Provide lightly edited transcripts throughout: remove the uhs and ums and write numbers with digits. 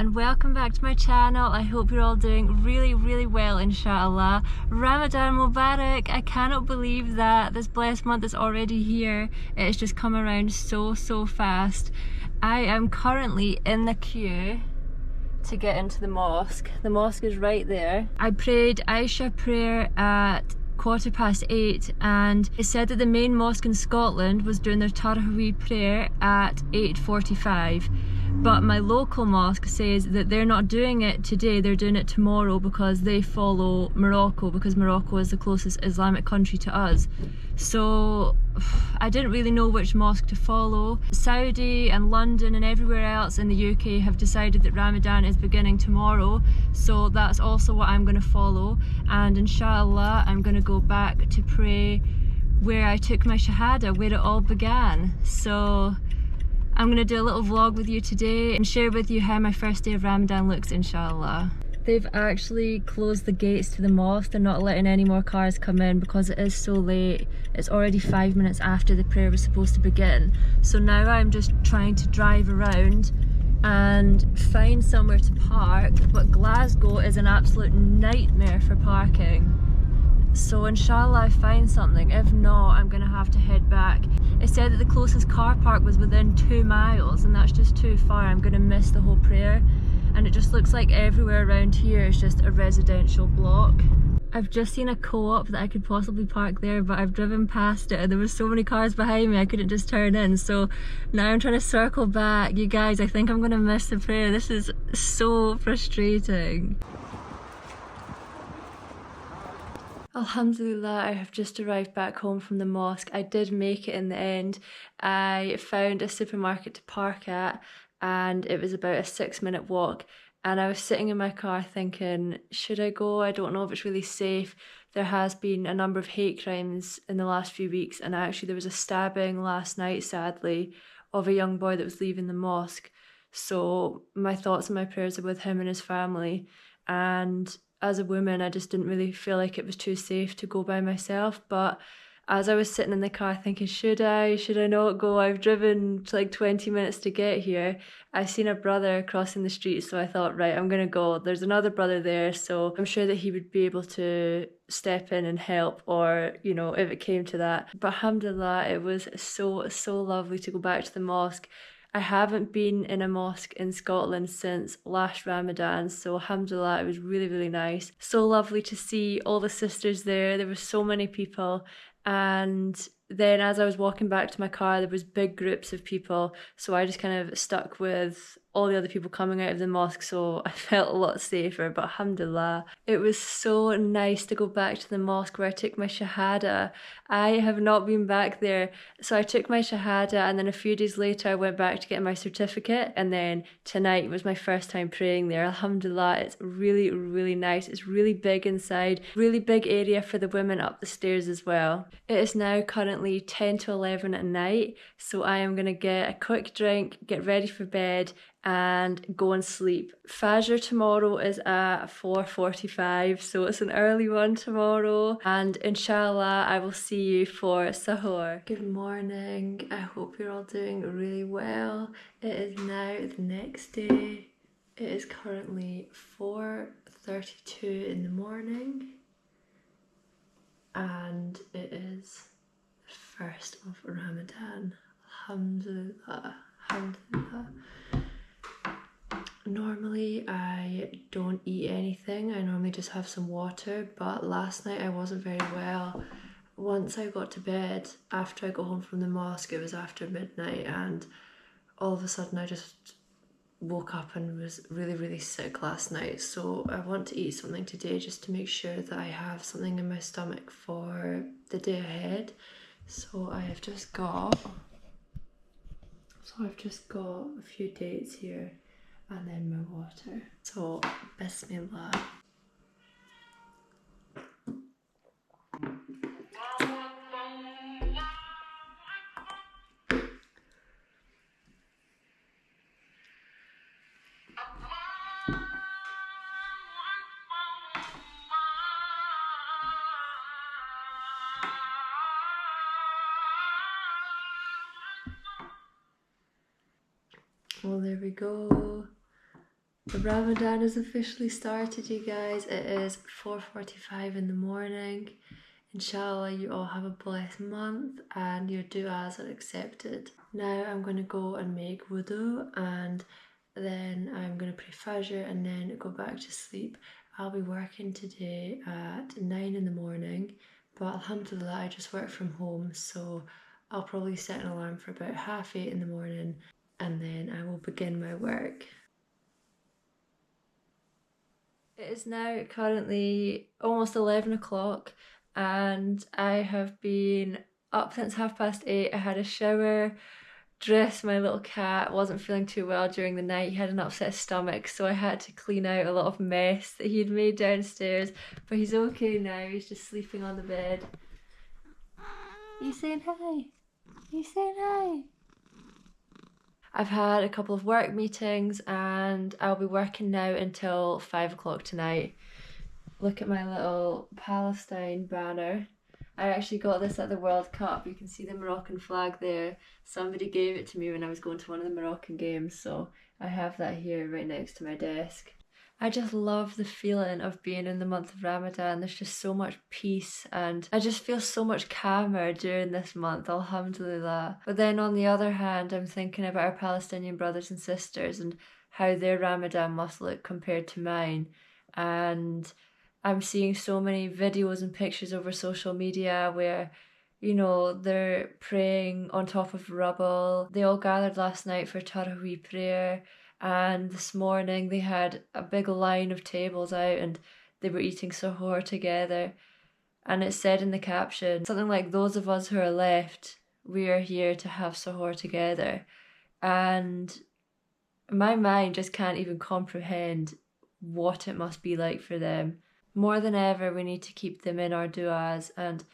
and welcome back to my channel. I hope you're all doing really well, inshallah. Ramadan Mubarak. I cannot believe that this blessed month is already here. It has just come around so fast. I am currently in the queue to get into the mosque. The mosque is right there. I prayed Aisha prayer at 8:15 and it said that the main mosque in Scotland was doing their Taraweeh prayer at 8:45, but my local mosque says that they're not doing it today, they're doing it tomorrow because they follow Morocco, because Morocco is the closest Islamic country to us. So I didn't really know which mosque to follow. Saudi and London and everywhere else in the UK have decided that Ramadan is beginning tomorrow, so that's also what I'm going to follow, and inshallah I'm going to go back to pray where I took my shahada, where it all began. So I'm going to do a little vlog with you today and share with you how my first day of Ramadan looks, inshallah. They've actually closed the gates to the mosque. They're not letting any more cars come in because it is so late. It's already 5 minutes after the prayer was supposed to begin. So now I'm just trying to drive around and find somewhere to park, but Glasgow is an absolute nightmare for parking. So inshallah I find something. If not, I'm gonna have to head back. It said that the closest car park was within 2 miles and that's just too far. I'm gonna miss the whole prayer. And it just looks like everywhere around here is just a residential block. I've just seen a co-op that I could possibly park there, but I've driven past it and there was so many cars behind me I couldn't just turn in. So now I'm trying to circle back. You guys, I think I'm gonna miss the prayer. This is so frustrating. Alhamdulillah, I have just arrived back home from the mosque. I did make it in the end. I found a supermarket to park at and it was about a 6-minute walk, and I was sitting in my car thinking, should I go? I don't know if it's really safe. There has been a number of hate crimes in the last few weeks, and actually there was a stabbing last night, sadly, of a young boy that was leaving the mosque. So my thoughts and my prayers are with him and his family, and as a woman I just didn't really feel like it was too safe to go by myself. But as I was sitting in the car thinking, should I not go? I've driven like 20 minutes to get here. I seen a brother crossing the street, so I thought, right, I'm gonna go. There's another brother there, so I'm sure that he would be able to step in and help, or, you know, if it came to that. But alhamdulillah, it was so lovely to go back to the mosque. I haven't been in a mosque in Scotland since last Ramadan, so alhamdulillah, it was really nice. So lovely to see all the sisters there. There were so many people. And then as I was walking back to my car, there was big groups of people, so I just kind of stuck with all the other people coming out of the mosque, so I felt a lot safer. But alhamdulillah, it was so nice to go back to the mosque where I took my shahada. I have not been back there, so I took my shahada and then a few days later I went back to get my certificate, and then tonight was my first time praying there. Alhamdulillah, it's really nice. It's really big inside, really big area for the women up the stairs as well. It is now currently 10 to 11 at night, so I am going to get a quick drink, get ready for bed and go and sleep. Fajr tomorrow is at 4:45, so it's an early one tomorrow, and inshallah I will see you for suhoor. Good morning, I hope you're all doing really well. It is now the next day. It is currently 4:32 in the morning and it is the first of Ramadan. Alhamdulillah. Normally I don't eat anything, I normally just have some water, but last night I wasn't very well. Once I got to bed, after I got home from the mosque, it was after midnight, and all of a sudden I just woke up and was really sick last night. So I want to eat something today just to make sure that I have something in my stomach for the day ahead. So I've just got a few dates here and then my water. So bismillah. Well, there we go. The Ramadan has officially started, you guys. It is 4:45 in the morning. Inshallah, you all have a blessed month and your du'as are accepted. Now I'm going to go and make wudu, and then I'm going to pray Fajr and then go back to sleep. I'll be working today at 9 in the morning, but alhamdulillah I just work from home, so I'll probably set an alarm for about 8:30 in the morning and then I will begin my work. It is now currently almost 11 o'clock and I have been up since 8:30. I had a shower, dressed my little cat, wasn't feeling too well during the night. He had an upset stomach, so I had to clean out a lot of mess that he had made downstairs, but he's okay now. He's just sleeping on the bed. Are you saying hi? Are you saying hi? I've had a couple of work meetings and I'll be working now until 5 o'clock tonight. Look at my little Palestine banner. I actually got this at the World Cup. You can see the Moroccan flag there. Somebody gave it to me when I was going to one of the Moroccan games, so I have that here right next to my desk. I just love the feeling of being in the month of Ramadan. There's just so much peace and I just feel so much calmer during this month, alhamdulillah. But then on the other hand, I'm thinking about our Palestinian brothers and sisters and how their Ramadan must look compared to mine. And I'm seeing so many videos and pictures over social media where, you know, they're praying on top of rubble. They all gathered last night for Taraweeh prayer. And this morning they had a big line of tables out and they were eating suhoor together. And it said in the caption something like, those of us who are left, we are here to have suhoor together. And my mind just can't even comprehend what it must be like for them. More than ever, we need to keep them in our du'as, and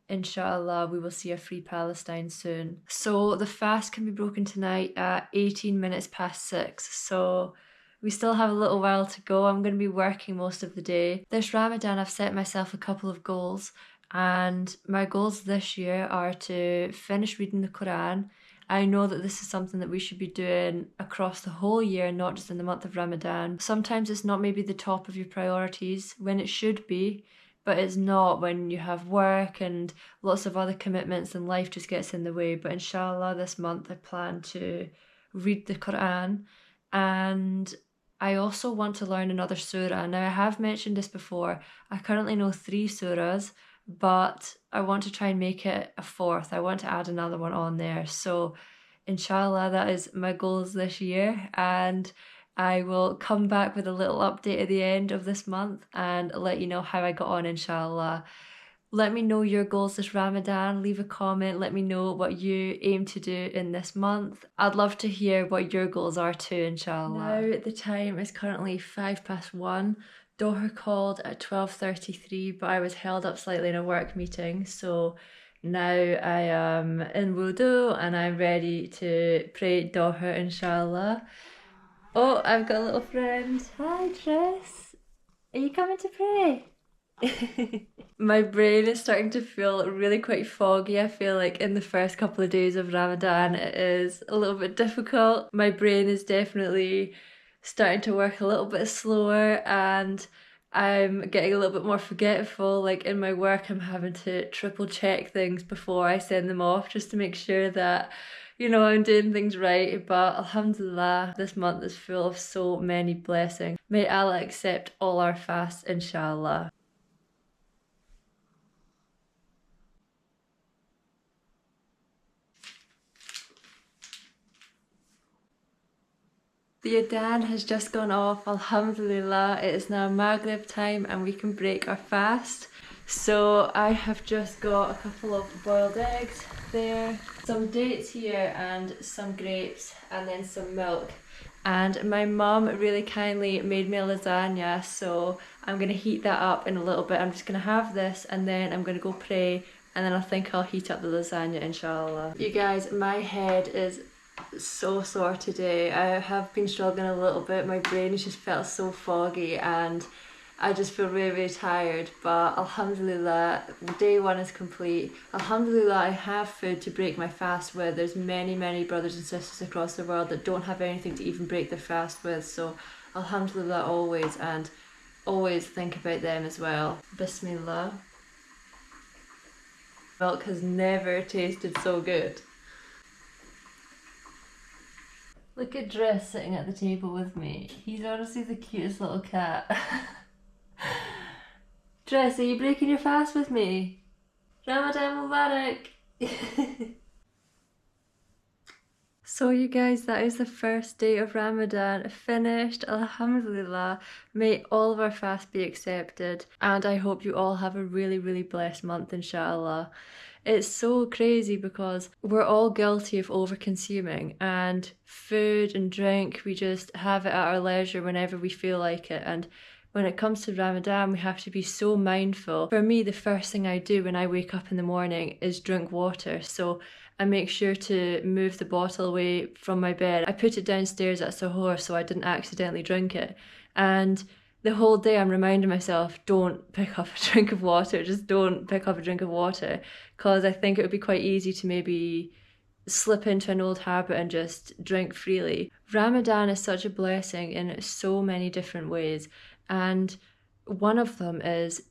inshallah we will see a free Palestine soon. So the fast can be broken tonight at 18 minutes past 6, so we still have a little while to go. I'm going to be working most of the day. This Ramadan I've set myself a couple of goals, and my goals this year are to finish reading the Quran. I know that this is something that we should be doing across the whole year, not just in the month of Ramadan. Sometimes it's not maybe the top of your priorities when it should be, but it's not when you have work and lots of other commitments and life just gets in the way. But inshallah this month I plan to read the Quran, and I also want to learn another surah. Now I have mentioned this before, I currently know 3 surahs, but I want to try and make it a 4th. I want to add another one on there. So inshallah that is my goals this year, and I will come back with a little update at the end of this month and let you know how I got on, inshallah. Let me know your goals this Ramadan. Leave a comment. Let me know what you aim to do in this month. I'd love to hear what your goals are too, inshallah. Now the time is currently 1:05. Doher called at 12:33, but I was held up slightly in a work meeting, so now I am in wudu and I'm ready to pray Doher, inshallah. Oh, I've got a little friend. Hi, Tris. Are you coming to pray? My brain is starting to feel really quite foggy. I feel like in the first couple of days of Ramadan it is a little bit difficult. My brain is definitely starting to work a little bit slower and I'm getting a little bit more forgetful. Like in my work I'm having to triple check things before I send them off just to make sure that, you know, I'm doing things right. But alhamdulillah, this month is full of so many blessings. May Allah accept all our fasts, inshallah. The adhan has just gone off, alhamdulillah. It is now Maghrib time and we can break our fast. So I have just got a couple of boiled eggs there, some dates here and some grapes, and then some milk. And my mum really kindly made me a lasagna, so I'm going to heat that up in a little bit. I'm just going to have this and then I'm going to go pray, and then I think I'll heat up the lasagna, inshallah. You guys, my head is so sore today. I have been struggling a little bit. My brain has just felt so foggy and I just feel really, really tired. But alhamdulillah, day 1 is complete. Alhamdulillah, I have food to break my fast with. There's many, many brothers and sisters across the world that don't have anything to even break their fast with. So Alhamdulillah always, and always think about them as well. Bismillah. Milk has never tasted so good. Look at Dress sitting at the table with me. He's honestly the cutest little cat. Dress, are you breaking your fast with me? Ramadan Mubarak! So you guys, that is the first day of Ramadan finished. Alhamdulillah. May all of our fasts be accepted, and I hope you all have a really, really blessed month, inshallah. It's so crazy because we're all guilty of over-consuming, and food and drink, we just have it at our leisure whenever we feel like it. And when it comes to Ramadan, we have to be so mindful. For me, the first thing I do when I wake up in the morning is drink water. So I make sure to move the bottle away from my bed. I put it downstairs at suhoor so I didn't accidentally drink it. And the whole day I'm reminding myself, don't pick up a drink of water, just don't pick up a drink of water, because I think it would be quite easy to maybe slip into an old habit and just drink freely. Ramadan is such a blessing in so many different ways, and one of them is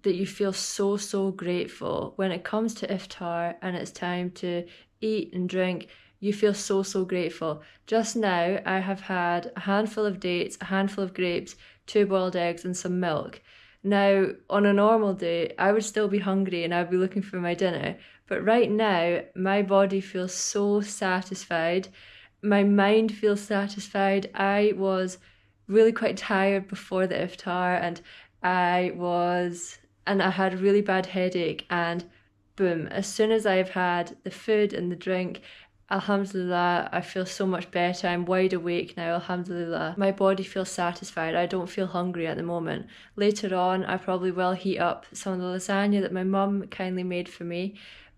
that you feel so grateful when it comes to iftar and it's time to eat and drink. You feel so grateful. Just now I have had a handful of dates, a handful of grapes, 2 boiled eggs and some milk. Now on a normal day I would still be hungry and I'd be looking for my dinner, but right now my body feels so satisfied, my mind feels satisfied. I was really quite tired before the iftar, and I had a really bad headache, and boom, as soon as I've had the food and the drink, alhamdulillah, I feel so much better. I'm wide awake now, alhamdulillah. My body feels satisfied. I don't feel hungry at the moment. Later on, I probably will heat up some of the lasagna that my mum kindly made for me.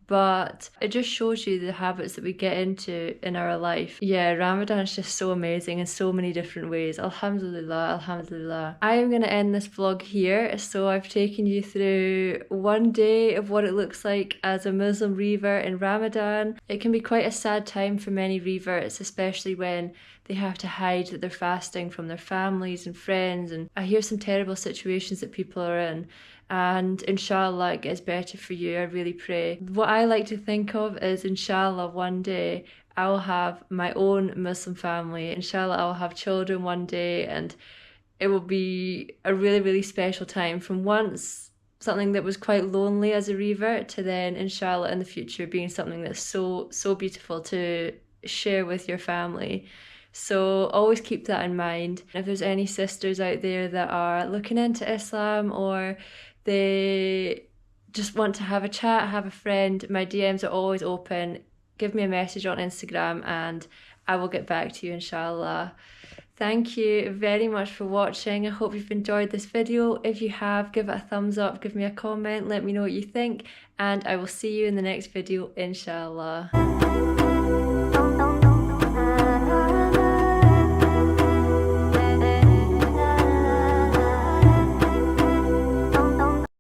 But it just shows you the habits that we get into in our life. Yeah, Ramadan is just so amazing in so many different ways. Alhamdulillah, alhamdulillah. I am going to end this vlog here. So I've taken you through one day of what it looks like as a Muslim revert in Ramadan. It can be quite a sad time for many reverts, especially when they have to hide that they're fasting from their families and friends. And I hear some terrible situations that people are in. And inshallah it gets better for you, I really pray. What I like to think of is, inshallah, one day I'll have my own Muslim family. Inshallah I'll have children one day, and it will be a really special time, from once something that was quite lonely as a revert to then inshallah in the future being something that's so beautiful to share with your family. So always keep that in mind. If there's any sisters out there that are looking into Islam, or they just want to have a chat, have a friend, my DMs are always open. Give me a message on Instagram and I will get back to you, inshallah. Thank you very much for watching. I hope you've enjoyed this video. If you have, give it a thumbs up, give me a comment, let me know what you think, and I will see you in the next video, inshallah.